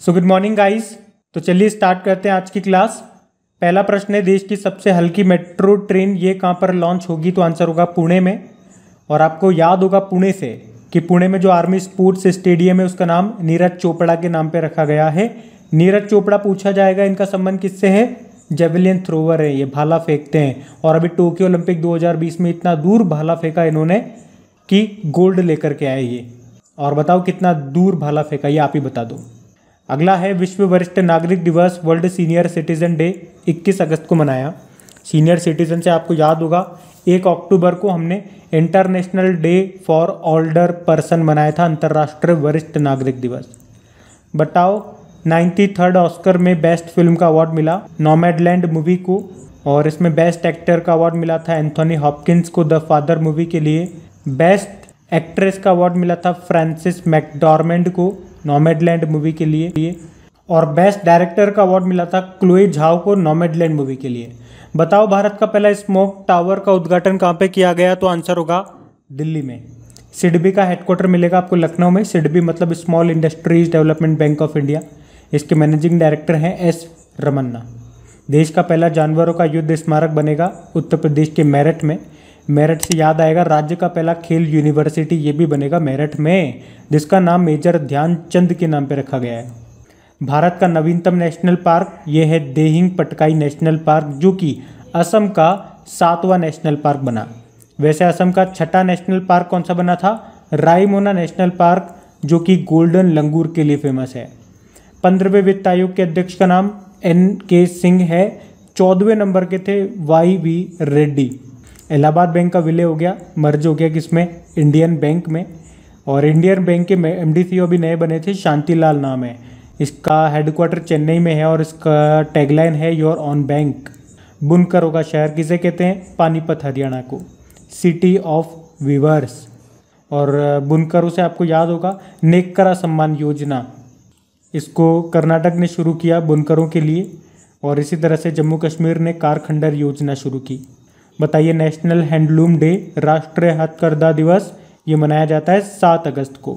So good morning guys. तो चलिए start करते हैं आज की क्लास। पहला प्रश्न है, देश की सबसे हल्की मेट्रो ट्रेन ये कहाँ पर लॉन्च होगी? तो आंसर होगा पुणे में। और आपको याद होगा पुणे से कि पुणे में जो आर्मी स्पोर्ट्स स्टेडियम है उसका नाम नीरज चोपड़ा के नाम पे रखा गया है। नीरज चोपड़ा पूछा जाएगा इनका संबंध किससे है? जेवलिन थ्रोवर है, ये भाला फेंकते हैं। और अभी टोक्यो ओलंपिक 2020 में इतना दूर भाला फेंका इन्होंने कि गोल्ड लेकर के आए ये। और बताओ कितना दूर भाला फेंका, ये आप ही बता दो। अगला है, विश्व वरिष्ठ नागरिक दिवस वर्ल्ड सीनियर सिटीजन डे 21 अगस्त को मनाया। सीनियर सिटीजन से आपको याद होगा 1 अक्टूबर को हमने international day for older person मनाया था, अंतर्राष्ट्रीय वरिष्ठ नागरिक दिवस। बताओ 93rd ऑस्कर में बेस्ट फिल्म का अवार्ड मिला नॉमैडलैंड मूवी को, और इसमें बेस्ट एक्टर का अवार्ड मिला था एंथोनी हॉपकिंस को द फादर मूवी के लिए। बेस्ट एक्ट्रेस का अवार्ड मिला था फ्रांसिस मैकडॉर्मेंड को नॉमैडलैंड मूवी के लिए। और बेस्ट डायरेक्टर का अवार्ड मिला था क्लोए झाओ को नॉमैडलैंड मूवी के लिए। बताओ भारत का पहला स्मोक टावर का उद्घाटन कहाँ पे किया गया? तो आंसर होगा दिल्ली में। सिडबी का हेडक्वार्टर मिलेगा आपको लखनऊ में। सिडबी मतलब small industries development bank of India. इसके मैनेजिंग डायरेक्टर हैं एस रमन्ना। देश का पहला जानवरों का युद्ध स्मारक बनेगा उत्तर प्रदेश के मेरठ में। मेरठ से याद आएगा राज्य का पहला खेल यूनिवर्सिटी ये भी बनेगा मेरठ में, जिसका नाम मेजर ध्यानचंद के नाम पे रखा गया है। भारत का नवीनतम नेशनल पार्क ये है देहिंग पटकाई नेशनल पार्क, जो कि असम का 7वां नेशनल पार्क बना। वैसे असम का 6ठा नेशनल पार्क कौन सा बना था? रायमोना नेशनल पार्क, जो कि गोल्डन लंगूर के लिए फेमस है। 15वें वित्त आयोग के अध्यक्ष का नाम NK सिंह है। 14वें नंबर के थे YV रेड्डी। इलाहाबाद बैंक का विलय हो गया, मर्ज हो गया किसमें? इंडियन बैंक में। और इंडियन बैंक के MD CEO भी नए बने थे, शांतिलाल नाम है। इसका हेडक्वार्टर चेन्नई में है और इसका टैगलाइन है योर ऑन बैंक। बुनकरों का शहर किसे कहते हैं? पानीपत हरियाणा को, सिटी ऑफ वीवर्स। और बुनकरों से आपको याद होगा नेककरा सम्मान योजना, इसको कर्नाटक ने शुरू किया बुनकरों के लिए। और इसी तरह से जम्मू कश्मीर ने कारखंडर योजना शुरू की। बताइए नेशनल हैंडलूम डे, राष्ट्रीय हथकरघा दिवस, ये मनाया जाता है 7 अगस्त को।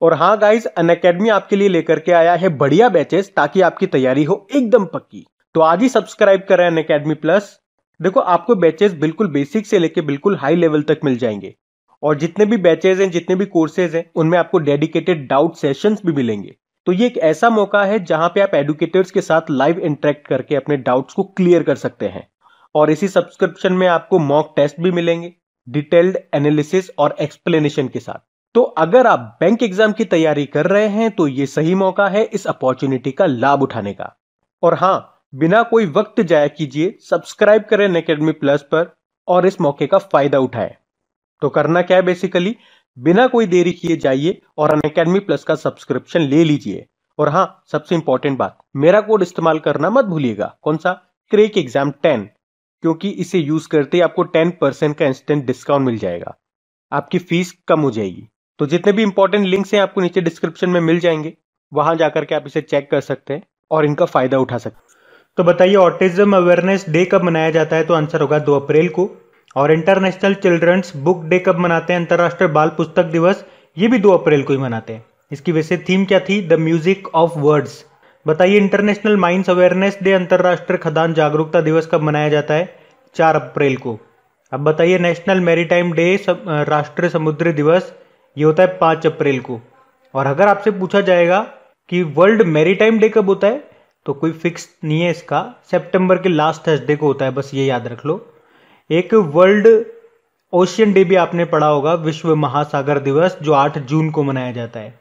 और हाँ गाइस, अनअकैडमी आपके लिए लेकर के आया है बढ़िया बैचेस ताकि आपकी तैयारी हो एकदम पक्की। तो आज ही सब्सक्राइब करें अनअकैडमी प्लस। देखो आपको बैचेस बिल्कुल बेसिक से लेके बिल्कुल हाई लेवल तक मिल जाएंगे। और जितने भी बैचेस हैं, जितने भी कोर्सेज हैं, उनमें आपको डेडिकेटेड डाउट सेशंस भी मिलेंगे। तो ये एक ऐसा मौका है जहां पे आप एडुकेटर्स के साथ लाइव इंटरेक्ट करके अपने डाउट्स को क्लियर कर सकते हैं। और इसी सब्सक्रिप्शन में आपको मॉक टेस्ट भी मिलेंगे डिटेल्ड एनालिसिस और एक्सप्लेनेशन के साथ। तो अगर आप बैंक एग्जाम की तैयारी कर रहे हैं तो ये सही मौका है इस अपॉर्चुनिटी का लाभ उठाने का। और हां, बिना कोई वक्त जाया कीजिए सब्सक्राइब करें अनअकैडमी प्लस पर और इस मौके का फायदा उठाएं। तो करना क्या है, बेसिकली बिना कोई देरी किए जाइए और अनअकैडमी प्लस का सब्सक्रिप्शन ले लीजिए। और हां, सबसे इंपॉर्टेंट बात, मेरा कोड इस्तेमाल करना मत भूलिएगा। कौन सा? क्रैक एग्जाम 10, क्योंकि इसे यूज करते ही आपको 10% का इंस्टेंट डिस्काउंट मिल जाएगा, आपकी फीस कम हो जाएगी। तो जितने भी इंपॉर्टेंट लिंक्स हैं आपको नीचे डिस्क्रिप्शन में मिल जाएंगे, वहां जाकर के आप इसे चेक कर सकते हैं और इनका फायदा उठा सकते हैं। तो बताइए ऑटिज्म अवेयरनेस डे कब मनाया जाता है? तो आंसर होगा 2 अप्रैल को। और इंटरनेशनल चिल्ड्रंस बुक डे कब मनाते हैं? अंतर्राष्ट्रीय बाल पुस्तक दिवस, ये भी 2 अप्रैल को ही मनाते हैं। इसकी वैसे थीम क्या थी? The music of words. बताइए इंटरनेशनल माइंस अवेयरनेस डे, अंतर्राष्ट्रीय खदान जागरूकता दिवस कब मनाया जाता है? 4 अप्रैल को। अब बताइए नेशनल मैरीटाइम डे, राष्ट्रीय समुद्री दिवस, ये होता है 5 अप्रैल को। और अगर आपसे पूछा जाएगा कि वर्ल्ड मैरीटाइम डे कब होता है, तो कोई फिक्स नहीं है इसका, सितंबर के लास्ट थर्सडे को होता है, बस ये याद रख लो। एक वर्ल्ड ओशियन डे भी आपने पढ़ा होगा, विश्व महासागर दिवस, जो 8 जून को मनाया जाता है,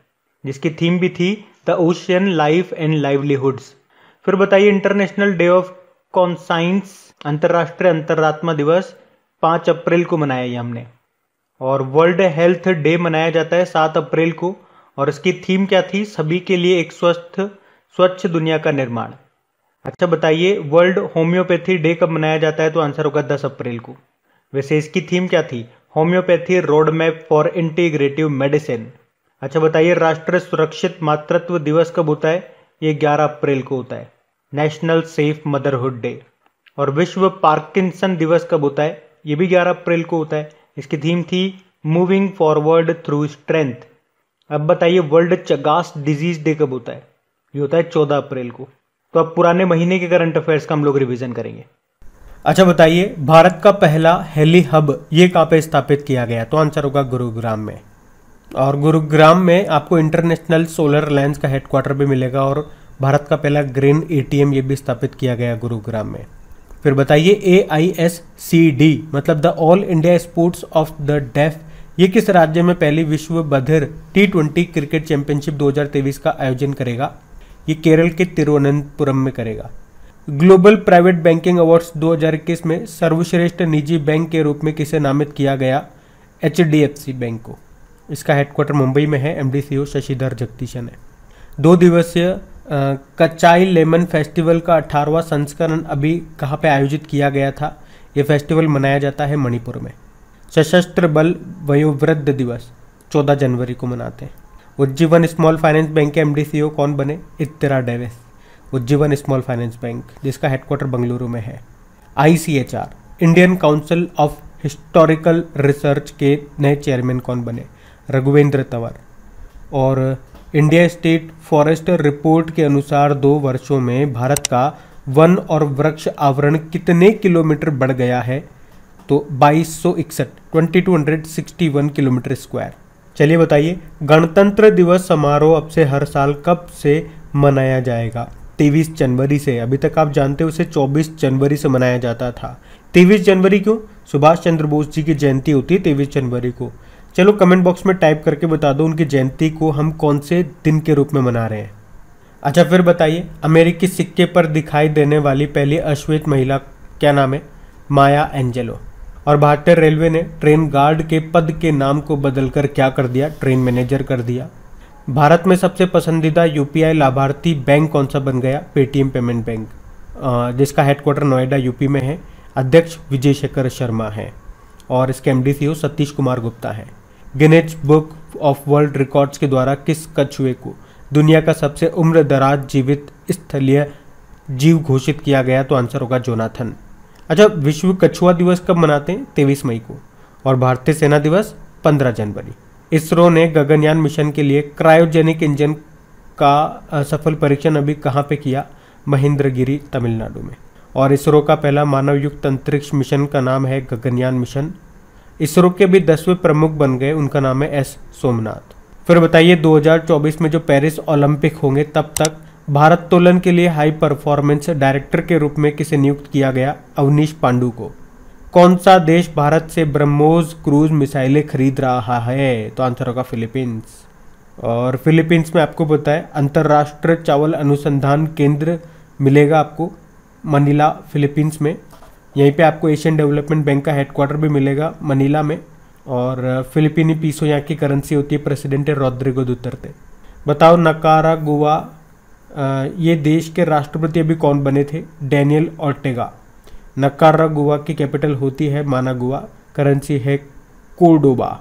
जिसकी थीम भी थी the ocean life and livelihoods. फिर बताइए इंटरनेशनल डे ऑफ कॉन्साइंस, अंतर्राष्ट्रीय अंतरात्मा दिवस, 5 अप्रैल को मनाया ये हमने। और वर्ल्ड हेल्थ डे मनाया जाता है 7 अप्रैल को, और इसकी थीम क्या थी? सभी के लिए एक स्वच्छ दुनिया का निर्माण। अच्छा बताइए वर्ल्ड होम्योपैथी डे कब मनाया जाता है? तो आंसर होगा 10 अप्रैल को। वैसे इसकी थीम क्या थी? Homeopathy road map for integrative medicine. अच्छा बताइए राष्ट्रीय सुरक्षित मातृत्व दिवस कब होता है? ये 11 अप्रैल को होता है, नेशनल सेफ मदरहुड डे। और विश्व पार्किंसन दिवस कब होता है? ये भी 11 अप्रैल को होता है। इसकी थीम थी मूविंग फॉरवर्ड थ्रू स्ट्रेंथ। अब बताइए वर्ल्ड चगास डिजीज डे कब होता है? ये होता है 14 अप्रैल को। तो अब पुराने महीने के करंट अफेयर्स का हम लोग रिवीजन करेंगे। अच्छा बताइए, भारत का पहला हेली हब ये कहाँ पे स्थापित किया गया? तो आंसर होगा गुरुग्राम में। और गुरुग्राम में आपको इंटरनेशनल सोलर अलायंस का हेडक्वार्टर भी मिलेगा और भारत का पहला ग्रीन एटीएम ये भी स्थापित किया गया गुरुग्राम में। फिर बताइए, AISCD मतलब the all India sports of the deaf ये किस राज्य में पहली विश्व बधिर T20 क्रिकेट चैंपियनशिप 2023 का आयोजन करेगा? ये केरल के तिरुवनंतपुरम में करेगा। ग्लोबल प्राइवेट बैंकिंग अवार्ड्स 2021 में सर्वश्रेष्ठ निजी बैंक के रूप में किसे नामित किया गया? HDFC बैंक को। इसका हेडक्वार्टर मुंबई में है, MD CEO शशिधर जगदीशन है। 2 दिवसीय कचाई लेमन फेस्टिवल का 18वां संस्करण अभी कहाँ पे आयोजित किया गया था? ये फेस्टिवल मनाया जाता है मणिपुर में। सशस्त्र बल वयोवृद्ध दिवस 14 जनवरी को मनाते हैं। उज्जीवन स्मॉल फाइनेंस बैंक के MD CEO कौन बने? Ittira Davis. Ujjivan small finance bank जिसका हेडक्वार्टर बंगलुरु में है। ICHR Indian council of historical research के नए चेयरमैन कौन बने? रघुवेंद्र तंवर। और इंडिया स्टेट फॉरेस्ट रिपोर्ट के अनुसार 2 वर्षों में भारत का वन और वृक्ष आवरण कितने किलोमीटर बढ़ गया है? तो 2261 किलोमीटर स्क्वायर। चलिए बताइए, गणतंत्र दिवस समारोह अब से हर साल कब से मनाया जाएगा? 23 जनवरी से। अभी तक आप जानते हो उसे 24 जनवरी से मनाया जाता था। 23 जनवरी क्यों? सुभाष चंद्र बोस जी की जयंती होती है 23 जनवरी को। चलो कमेंट बॉक्स में टाइप करके बता दो उनकी जयंती को हम कौन से दिन के रूप में मना रहे हैं। अच्छा फिर बताइए, अमेरिकी सिक्के पर दिखाई देने वाली पहली अश्वेत महिला क्या नाम है? माया एंजेलो। और भारतीय रेलवे ने ट्रेन गार्ड के पद के नाम को बदलकर क्या कर दिया? ट्रेन मैनेजर कर दिया। भारत में सबसे पसंदीदा UPI लाभार्थी बैंक कौन सा बन गया? पेटीएम पेमेंट बैंक, जिसका हेडक्वार्टर नोएडा UP में है। अध्यक्ष विजय शेखर शर्मा है और इसके MD CEO सतीश कुमार गुप्ता है। Guinness book of world records के द्वारा किस कछुए को दुनिया का सबसे उम्र दराज जीवित स्थलीय जीव घोषित किया गया? तो आंसर होगा जोनाथन। अच्छा, विश्व कछुआ दिवस कब मनाते हैं? 23 मई को। और भारतीय सेना दिवस 15 जनवरी। इसरो ने गगनयान मिशन के लिए क्रायोजेनिक इंजन का सफल परीक्षण अभी कहाँ पे किया? महेंद्रगिरी तमिलनाडु में। और इसरो का पहला मानवयुक्त अंतरिक्ष मिशन का नाम है गगनयान मिशन। इसरो के भी 10वें प्रमुख बन गए, उनका नाम है S सोमनाथ। फिर बताइए, 2024 में जो पेरिस ओलंपिक होंगे तब तक भारत्तोलन के लिए हाई परफॉर्मेंस डायरेक्टर के रूप में किसे नियुक्त किया गया? अवनीश पांडू को। कौन सा देश भारत से ब्रह्मोस क्रूज मिसाइलें खरीद रहा है? तो आंसर होगा फिलीपींस। और फिलीपींस में आपको पता है अंतर्राष्ट्रीय चावल अनुसंधान केंद्र मिलेगा आपको मनीला फिलीपींस में। यहीं पे आपको एशियन डेवलपमेंट बैंक का हेडक्वार्टर भी मिलेगा मनीला में। और फिलिपीनी पीसो यहाँ की करेंसी होती है। प्रेसिडेंट है रोड्रिगो दुतर्ते। बताओ, निकारागुआ ये देश के राष्ट्रपति अभी कौन बने थे? Daniel Ortega. निकारागुआ की कैपिटल होती है मानागुआ, करेंसी है कोर्डोबा।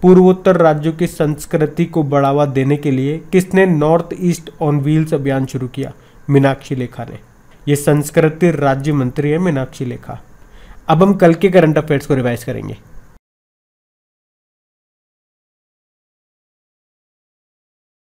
पूर्वोत्तर राज्यों की संस्कृति को बढ़ावा देने के लिए किसने नॉर्थ ईस्ट ऑन व्हील्स अभियान शुरू किया? मीनाक्षी लेखा ने। ये संस्कृति राज्य मंत्री है मीनाक्षी लेखा। अब हम कल के करंट अफेयर्स को रिवाइज करेंगे।